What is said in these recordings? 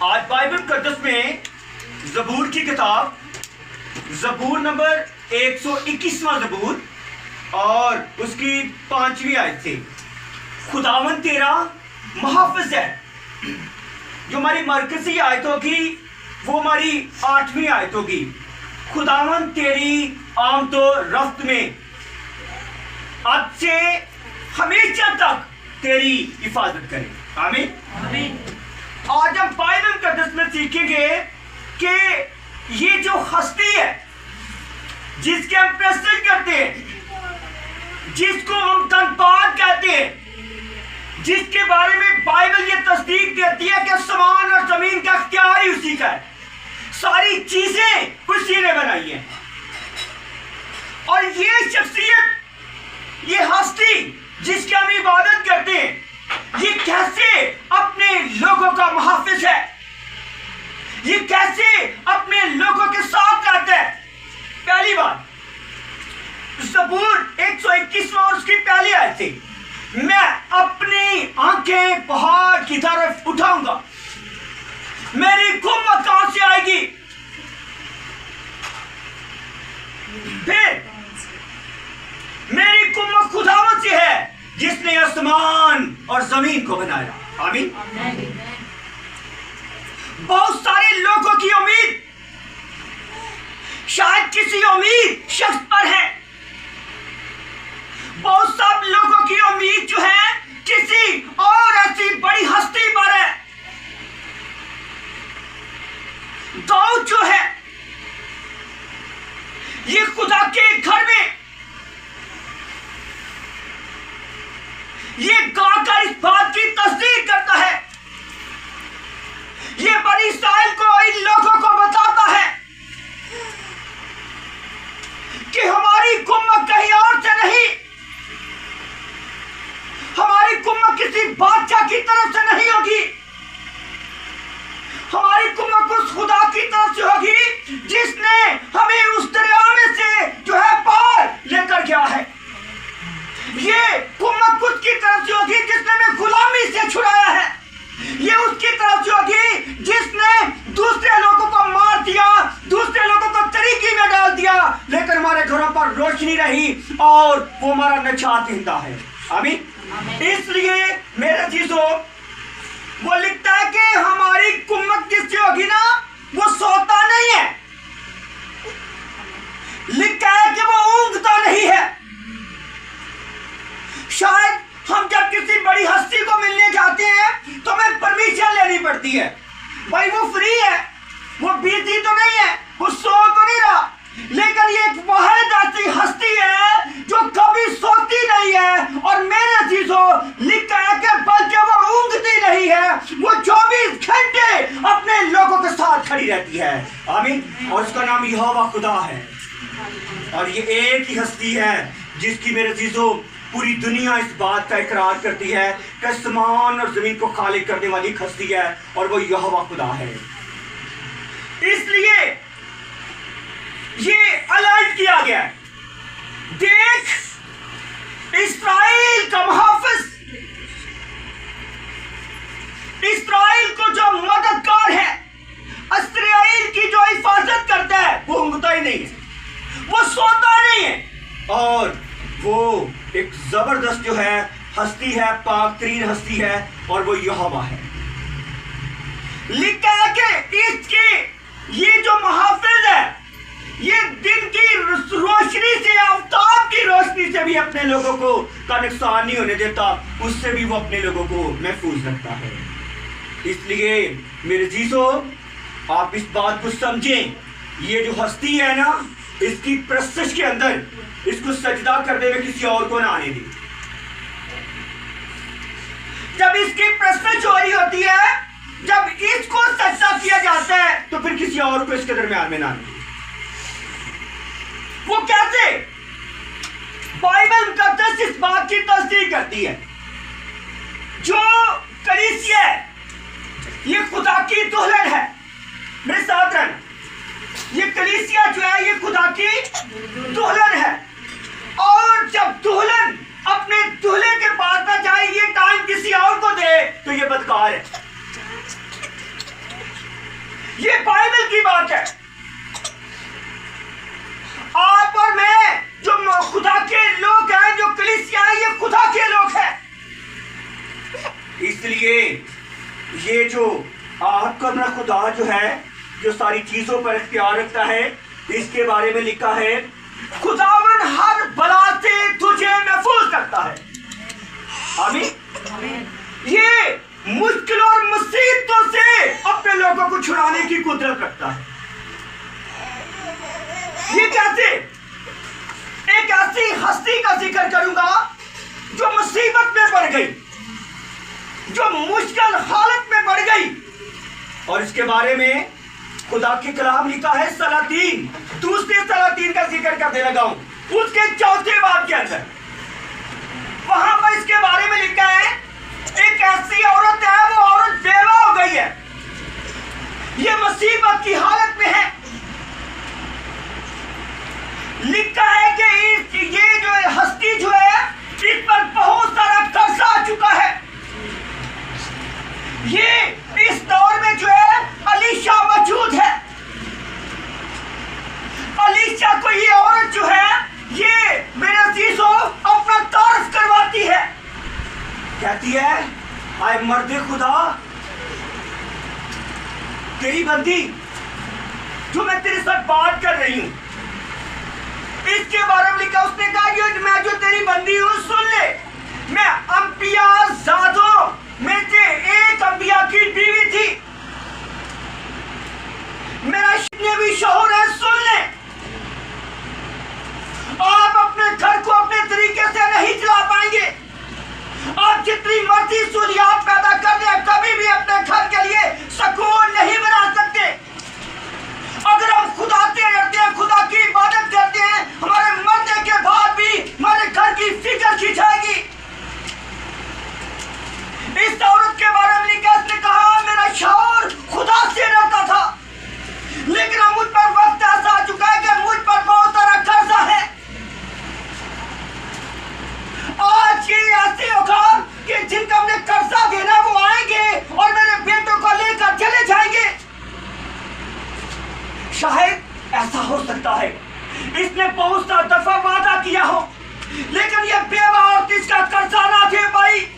आज बाइबल मुकद्दस में ज़बूर की किताब ज़बूर नंबर 121वां ज़बूर और उसकी 5वीं आयत से खुदावन तेरा मुहाफ़िज़ है। जो हमारी मरकज़ी आयत होगी वो हमारी 8वीं आयत होगी। खुदावन तेरी आमदो रफ्त में अब से हमेशा तक तेरी हिफाजत करे। आमीन आमीन। आज हम बाइबल मुकद्दस में सीखेंगे कि ये जो हस्ती है जिसके हम प्रस्तुत करते हैं, जिसको हम धनबाद कहते हैं, जिसके बारे में बाइबल ये तस्दीक देती है कि आसमान और जमीन का अख्तियार ही उसी का है, सारी चीजें उसी ने बनाई हैं। और ये शख्सियत, ये हस्ती जिसकी हम इबादत करते हैं, ये कैसे अपने लोगों का मुहाफिज है, ये कैसे अपने लोगों के साथ रहता है। पहली बात, ज़बूर 121वां और उसकी पहली आयत से, मैं अपनी आंखें पहाड़ की तरफ उठाऊंगा, मेरी कुम्मत कहां से आएगी। फिर मेरी कुम्मत खुदावत से है जिसने आसमान और जमीन को बनाया। आमीन। बहुत सारे लोगों की उम्मीद शायद किसी उम्मीद शख्स पर है, बहुत सब लोगों की उम्मीद जो है किसी और ऐसी बड़ी हस्ती पर है। दाऊद जो है ये खुदा के घर में ये गाकर इस बात की तस्दीक करता है, ये बनी इस्राएल को, इन लोगों को बताता है कि हमारी कुम्मत कहीं और से नहीं, हमारी कुम्मत किसी बादशाह की तरफ से नहीं होगी, हमारी कुम्मत उस खुदा की तरफ से होगी जिसने हमें उस दरिया में से जो है पार लेकर गया है। ये कुम्मत उसकी तरफ से होगी जिसने हमें गुलामी से छुड़ाया है, ये उसकी तरफ से होगी जिसने दूसरे लोगों को मार दिया, दूसरे लोगों को तरीके में डाल दिया, लेकिन हमारे घरों पर रोशनी रही और वो हमारा नजात देता है। आमीन। इसलिए मेरे चीजों, वो लिखता है कि हमारी कुम्मत किससे होगी ना, वो सोता नहीं है, लिखता है कि वो ऊँघता नहीं है। शायद हम जब किसी बड़ी हस्ती को मिलने जाते हैं तो हमें परमिशन लेनी पड़ती है, भाई वो फ्री है, वो बिजी तो नहीं है, वो सो तो नहीं रहा, लेकिन ये एक वाहिद ऐसी हस्ती है जो कभी सोती नहीं है। और मेरे चीजों लिखा है कि बल्कि वो ऊँघती नहीं है, वो 24 घंटे अपने लोगों के साथ खड़ी रहती है। आमीन। और उसका नाम यहोवा खुदा है, और ये एक ही हस्ती है जिसकी मेरे चीजों पूरी दुनिया इस बात का इकरार करती है कि आसमान और जमीन को खालिक करने वाली हस्ती है, और वो यहोवा खुदा है। इसलिए ये अलर्ट किया गया है, देख इस्राएल का मुहाफिज, इस्राएल को जो मददगार है, इस्राएल की जो हिफाजत करता है, वो ऊँघता ही नहीं है, वो सोता नहीं है, और वो एक जबरदस्त जो है हस्ती है, पाक तरीन हस्ती है, और वो यहोवा है। लिखा है कि इसके ये जो मुहाफिज है, ये दिन की रोशनी से, आफताब की रोशनी से भी अपने लोगों को का नुकसान नहीं होने देता, उससे भी वो अपने लोगों को महफूज रखता है। इसलिए मेरे जीजों, आप इस बात को समझें, ये जो हस्ती है ना, इसकी प्रस्तुत के अंदर इसको सजदा करने में किसी और को ना आने दी। जब इसकी प्रस्तुत हो रही होती है, जब इसको सजदा किया जाता है, तो फिर किसी और को इसके दरमियान में ना आने दी। वो कैसे? बाइबल मुकद्दस इस बात की तस्दीक करती है, जो कलीसिया है ये खुदा की दुल्हन है। मेरे साथ रहना, ये कलीसिया जो है ये खुदा की दुल्हन है, और जब दुल्हन अपने दूल्हे के पास ना जाए, ये टाइम किसी और को दे, तो ये बदकार है। ये बाइबल की बात है। आप और मैं जो खुदा के लोग हैं, जो कलीसिया है, ये खुदा के लोग हैं। इसलिए ये जो आपका अपना खुदा जो है, जो सारी चीजों पर इख्तियार रखता है, इसके बारे में लिखा है खुदावन हर बला से तुझे महफूज रखता है। आमीन। ये मुश्किल और मुसीबतों से अपने लोगों को छुड़ाने की कुदरत रखता है। ये कैसे? एक ऐसी हस्ती का जिक्र करूंगा जो मुसीबत में पड़ गई, जो मुश्किल हालत में पड़ गई, और इसके बारे में खुदा के कलाम लिखा है सलातीन, दूसरे सलातीन का जिक्र करने लगा हूं, उसके चौथे बाब के अंदर वहां पर इसके बारे में लिखा है एक ऐसी औरत है, वो औरत बेवा हो गई है, ये मुसीबत की हालत में है। लिखा है कि ये जो हस्ती जो है, इस पर बहुत सारा कर्जा आ चुका है। ये इस दौर में जो है अलीशा मौजूद है। अलीशा को ये औरत जो है, ये मेरे अजीजों अपना तारीफ करवाती है, कहती है आए मर्दे खुदा, तेरी बंदी जो मैं तेरे साथ बात कर रही हूं, इसके बारे में लिखा, उसने कहा कि मैं जो तेरी बंदी हूं सुन ले, मैं अंबिया ज़ादों में से एक अंबिया की बीवी थी, मेरा भी शोहर है, सुन ले। आप अपने घर को अपने तरीके से नहीं चला पाएंगे। आप जितनी मर्जी सूर्यात पैदा कर दें, कभी भी अपने घर के लिए सुकून नहीं बना सकते। अगर हम खुदा से डरते हैं, खुदा की इबादत करते हैं, हमारे मरने के बाद भी हमारे घर की फिक्र की जाएगी। इस औरत के बारे में लिखा, उसने कहा मेरा शौहर खुदा से डरता था, लेकिन अब मुझ पर वक्त ऐसा आ चुका है कि मुझ पर बहुत सारा कर्जा है। आज ये ऐसे होगा कि जिनका हमने कर्जा देना वो आएंगे और मेरे बेटों को लेकर चले जाएंगे। शायद ऐसा हो सकता है, इसने बहुत सा दफा वादा किया हो, लेकिन ये बेवा औरत इसका कर्जा ना दे पाई।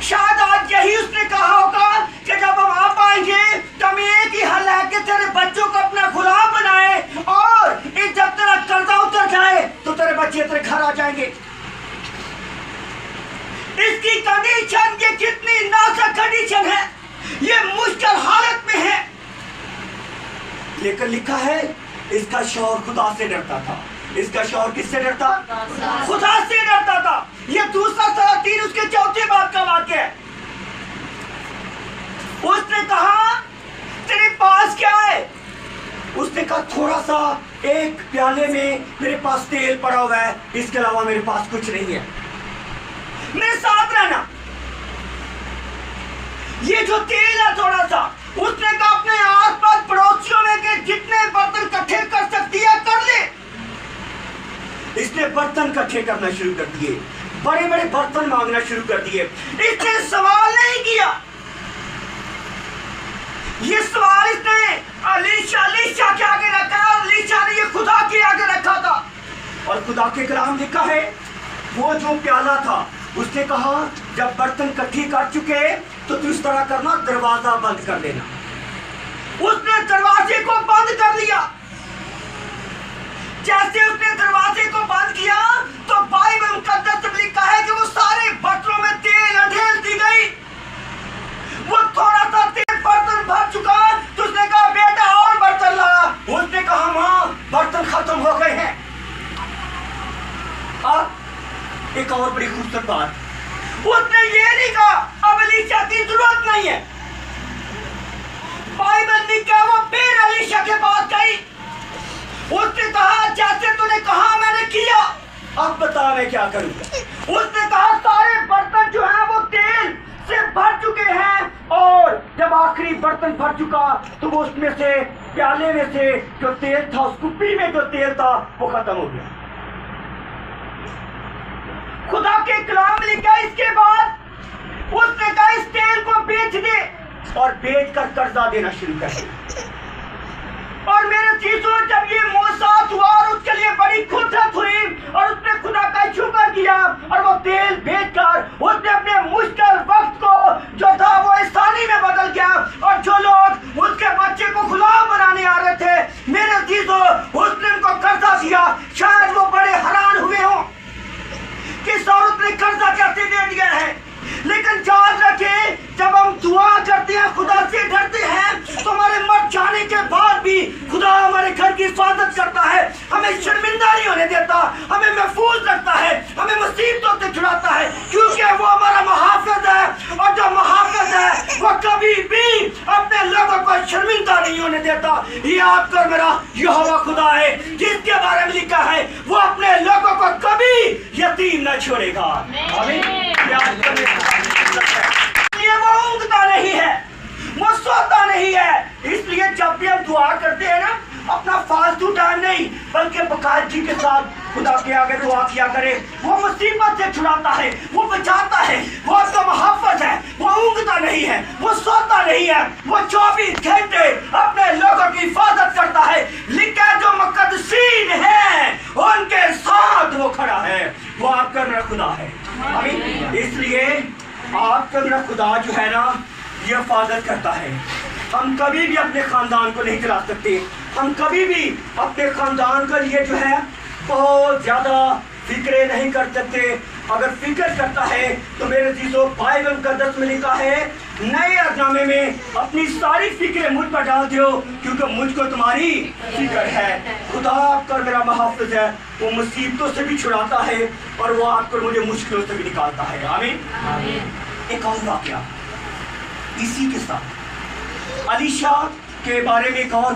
शायद आज यही उसने कहा होगा कि जब हम आ पाएंगे तो हम एक ही हल है कि तेरे बच्चों को अपना गुलाम बनाए, और जब तेरा कर्जा उतर जाए तो तेरे बच्चे तेरे घर आ जाएंगे। इसकी कंडीशन, ये कितनी नाजुक कंडीशन है, ये मुश्किल हालत में है, लेकिन लिखा है इसका शौहर खुदा से डरता था। इसका शौहर किससे डरता? खुदा से डरता था। ये दूसरा सलातीन उसके चौथे बाब का वाक्य है। उसने कहा तेरे पास क्या है? उसने कहा थोड़ा सा एक प्याले में मेरे पास तेल पड़ा हुआ है, इसके अलावा मेरे पास कुछ नहीं है, मेरे साथ रहना। ये जो तेल है थोड़ा सा, उसने कहा अपने आसपास पड़ोसियों में के जितने बर्तन इकट्ठे कर सकती है कर ले। इसने बर्तन इकट्ठे करना शुरू कर दिए, बड़े बड़े बर्तन मांगना शुरू कर दिए। इसने सवाल नहीं किया, ये सवाल इसने अलीशा के आगे रखा, अलीशा ने ये खुदा के आगे रखा था। और खुदा के कलाम लिखा है वो जो प्याला था, उसने कहा जब बर्तन इकट्ठे कर चुके तो तू इस तरह करना, दरवाजा बंद कर देना। उसने दरवाजे को बंद कर दिया। जैसे उसने दरवाजे को बंद किया तो बाइबल मुकद्दस में लिखा है कि वो सारे बर्तनों में तेल अंधेल दी गई। वो थोड़ा सा तेल बर्तन भर चुका तो उसने कहा बेटा और बर्तन ला। उसने कहा मां बर्तन खत्म हो गए हैं। अब एक और बड़ी खूबसूरत बात, उसने ये नहीं कहा अब अलीशा की जरूरत नहीं है। बाइबल ने कहा वो फिर अलीशा के पास गई, उसने कहा जैसे तूने कहा मैंने किया, अब बता मैं क्या करूं। उसने कहा सारे बर्तन जो हैं वो तेल से भर चुके हैं, और जब आखिरी बर्तन भर चुका तो वो उसमें से प्याले में से जो तेल था, उस कुप्पी में जो तेल था वो खत्म हो गया। खुदा के कलाम लिखा, इसके बाद उसने कहा इस तेल को बेच दे और बेचकर कर्जा देना शुरू कर दिया। और मेरे चीजों, जब ये मौसात हुआ और उसके लिए बड़ी खुदरत हुई और उसने खुदा का शुक्र किया और वो तेल बेचकर उसने अपने मुश्किल वक्त को जो था वो आसानी में बदल गया। और जो लोग उसके बच्चे को गुलाम बनाने आ रहे थे, मेरे चीजों, उसने उनको कर्जा दिया। शायद वो बड़े हैरान हुए हों कि इस औरत ने कर्जा कैसे दे दिया है। लेकिन याद रखें, जब हम दुआ करते हैं, खुदा से डरते हैं, तो हमारे मर जाने के बाद भी खुदा हमारे घर की हिफाजत करता है, हमें शर्मिंदा नहीं होने देता, हमें महफूज रखता है, हमें मुसीबतों से छुड़ाता है, क्योंकि वो हमारा मुहाफ़िज़ है। और जो मुहाफ़िज़ है वो कभी भी अपने लोगों को शर्मिंदा नहीं होने देता। याद कर, मेरा यहोवा खुदा है जिसके बारे में लिखा है वो अपने लोगों को कभी यतीम न छोड़ेगा। आमीन। याद कर, ये वो ऊँघता नहीं है, वो सोता नहीं है। इसलिए जब भी हम दुआ करते हैं ना, अपना फालतू टाइम नहीं बल्कि बकायदगी के साथ खुदा के आगे दुआ किया करे। वो मुसीबत से छुड़ाता है, वो बचाता है, वो आपका मुहाफ़िज़ है, वो ऊँघता नहीं है, वो सोता नहीं है, वो 24 घंटे अपने लोगों की हिफाजत करता है। लिखा जो मुक़द्दसीन है उनके साथ वो खड़ा है। वो आपका मेरा खुदा है। आमीन। इसलिए आपका मेरा खुदा जो है ना, ये हिफाजत करता है। हम कभी भी अपने खानदान को नहीं चला सकते, हम कभी भी अपने खानदान के लिए जो है बहुत ज़्यादा फिक्रे नहीं कर सकते। अगर फिक्र करता है तो मेरे चीज़ों, बाइबल मुक़द्दस में लिखा है नए अज़नामे में, अपनी सारी फिक्रें मुझ पर डाल दो क्योंकि मुझको तुम्हारी फिक्र है। खुदा आपका मेरा मुहाफ़िज़ है, वो मुसीबतों से भी छुड़ाता है और वो आपको मुझे मुश्किलों से भी निकालता है। आमीन। एक और वाक़या इसी के साथ, अलीशा के बारे में एक और